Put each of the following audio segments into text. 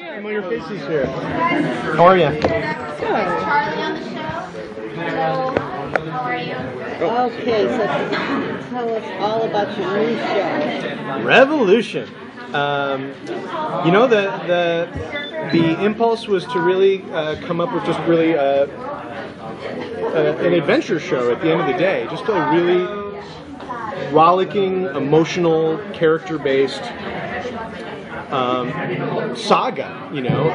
Familiar faces here. How are you? Good. Charlie on the show. Hello. How are you? Okay, so tell us all about your new show. Revolution. You know, the impulse was to really come up with just really an adventure show at the end of the day. Just a really rollicking, emotional, character-based saga, you know,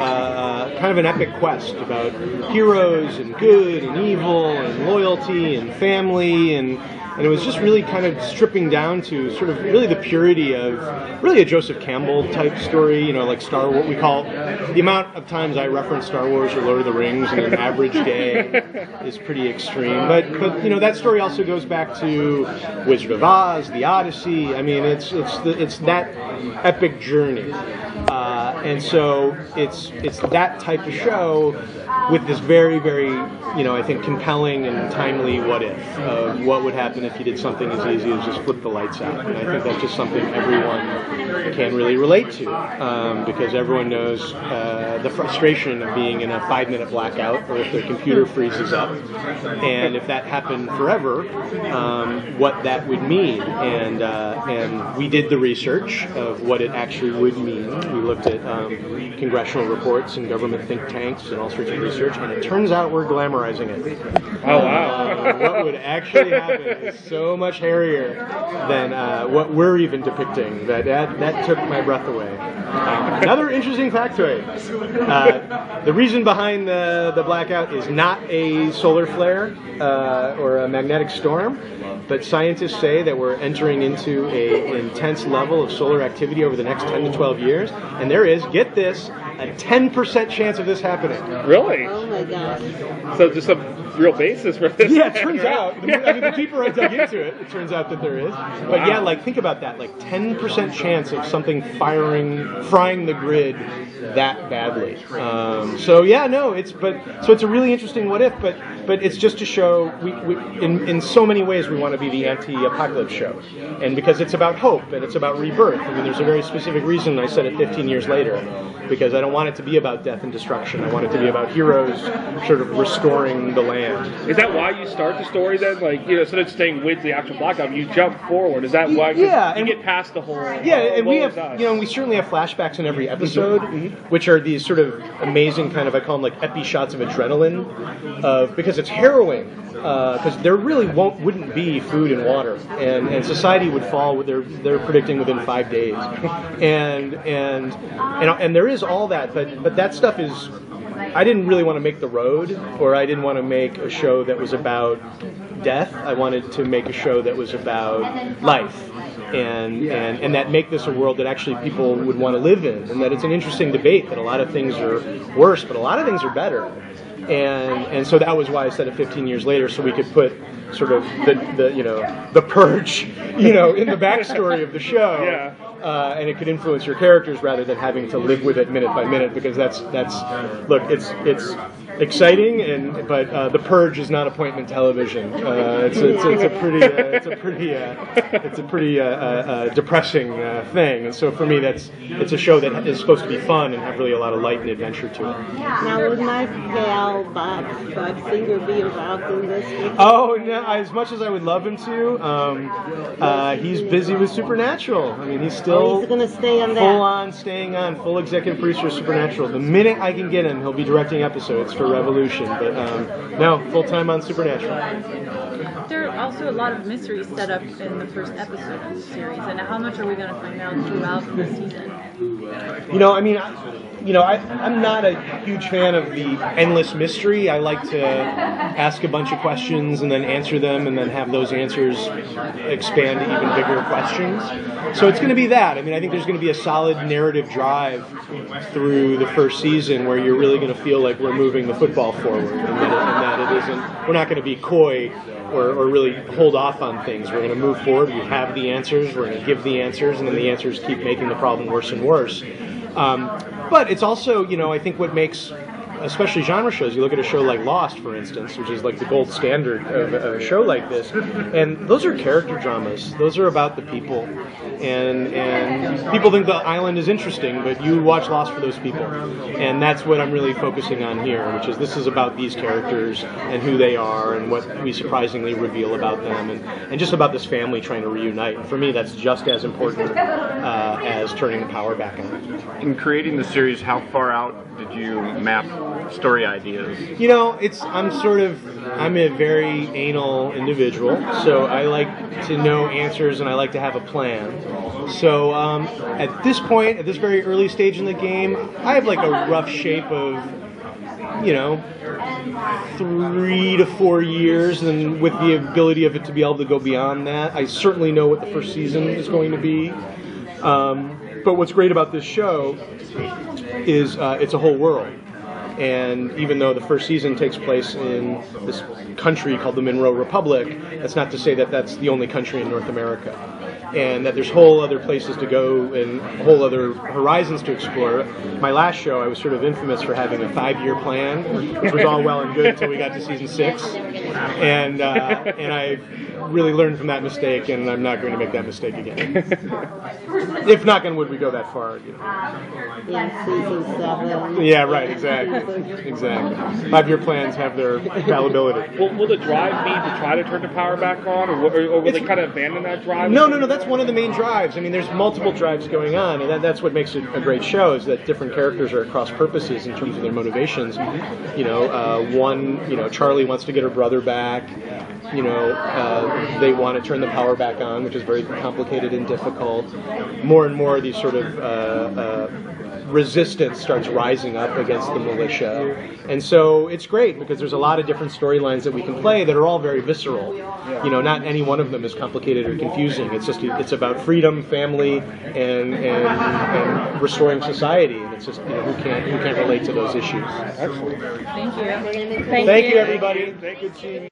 kind of an epic quest about heroes and good and evil and loyalty and family, and it was just really kind of stripping down to sort of really the purity of really a Joseph Campbell type story, you know, like Star Wars. We call the amount of times I reference Star Wars or Lord of the Rings in an average day is pretty extreme. But you know, that story also goes back to Wizard of Oz, the Odyssey. I mean, it's that epic journey, and so it's that type of show with this very, very, you know, I think compelling and timely what if of what would happen if you did something as easy as just flip the lights out. And I think that's just something everyone can really relate to, because everyone knows the frustration of being in a 5-minute blackout, or if their computer freezes up, and if that happened forever, what that would mean. And we did the research of what it actually would mean. We looked at congressional reports and government think tanks and all sorts of research, and it turns out we're glamorizing it. Oh, wow. What would actually happen is so much hairier than what we're even depicting. That took my breath away. Another interesting factoid. The reason behind the blackout is not a solar flare or a magnetic storm, but scientists say that we're entering into an intense level of solar activity over the next 10 to 12 years, and there is, get this, a 10% chance of this happening. Really? Oh my gosh. So just a real basis for this? Yeah, it turns out. I mean, the deeper I dug into it, it turns out that there is. But yeah, like, think about that. Like, 10% chance of something frying the grid that badly. So yeah, no, it's a really interesting what if, but it's just to show in so many ways we want to be the anti-apocalypse show, and because it's about hope and it's about rebirth. I mean, there's a very specific reason I said it 15 years later, because I don't want it to be about death and destruction. I want it to be about heroes sort of restoring the land. Is that why you start the story then? Like, you know, instead of staying with the actual blackout, you jump forward. Is that why? Yeah, you get past the whole. Yeah, and we have, you know, we certainly have flashbacks in every episode, which are these sort of amazing kind of, I call them like epi shots of adrenaline, because it's harrowing. Because there really wouldn't be food and water, and society would fall. They're predicting within 5 days, and there is all that, but that stuff is. I didn't really want to make The Road, or I didn't want to make a show that was about death. I wanted to make a show that was about life, and that make this a world that actually people would want to live in, and that it's an interesting debate that a lot of things are worse, but a lot of things are better. And so that was why I said it 15 years later, so we could put sort of the purge, you know, in the backstory of the show, and it could influence your characters rather than having to live with it minute by minute, because that's look, it's exciting, but the purge is not appointment television. It's a pretty depressing thing, and so for me it's a show that is supposed to be fun and have really a lot of light and adventure to it. Now, would my pal Bob Singer be involved in this? Oh no! As much as I would love him to, he's busy with Supernatural. I mean, he's still he's going to stay on that. Full on, staying on, full executive producer of Supernatural. The minute I can get him, he'll be directing episodes for Revolution. But no, full time on Supernatural. There are also a lot of mysteries set up in the first episode of the series, and how much are we going to find out throughout the season? You know, I mean, I'm not a huge fan of the endless mystery. I like to ask a bunch of questions and then answer them, and then have those answers expand to even bigger questions. So it's going to be that. I mean, I think there's going to be a solid narrative drive through the first season where you're really going to feel like we're moving the football forward, and that it isn't. We're not going to be coy or really hold off on things. We're going to move forward. We have the answers. We're going to give the answers, and then the answers keep making the problem worse and worse. But it's also, you know, I think what makes especially genre shows. You look at a show like Lost, for instance, which is like the gold standard of a show like this, and those are character dramas. Those are about the people, and people think the island is interesting, but you watch Lost for those people, and that's what I'm really focusing on here, which is this is about these characters and who they are and what we surprisingly reveal about them, and just about this family trying to reunite. And for me, that's just as important as turning the power back on. In creating the series, how far out did you map story ideas? You know, I'm a very anal individual, so I like to know answers and I like to have a plan. So at this point, at this very early stage in the game, I have like a rough shape of, 3 to 4 years, and with the ability of it to be able to go beyond that. I certainly know what the first season is going to be. But what's great about this show is it's a whole world. And even though the first season takes place in this country called the Monroe Republic, that's not to say that that's the only country in North America. And that there's whole other places to go and whole other horizons to explore. My last show, I was sort of infamous for having a 5-year plan, which was all well and good until we got to season 6. And I really learned from that mistake, and I'm not going to make that mistake again. If knock on wood, we go that far. In season 7. Yeah, right, exactly. 5-year plans have their fallibility. Will the drive be to try to turn the power back on, or will they kind of abandon that drive? No, that's one of the main drives. I mean, there's multiple drives going on, and that's what makes it a great show, is that different characters are at cross purposes in terms of their motivations. Charlie wants to get her brother back. They want to turn the power back on, which is very complicated and difficult. More and more, these sort of resistance starts rising up against the militia, and so it's great because there's a lot of different storylines that we can play that are all very visceral. Not any one of them is complicated or confusing. It's about freedom, family, and restoring society. And it's just who can't relate to those issues. Excellent. Thank you. Thank you, everybody. Thank you, team.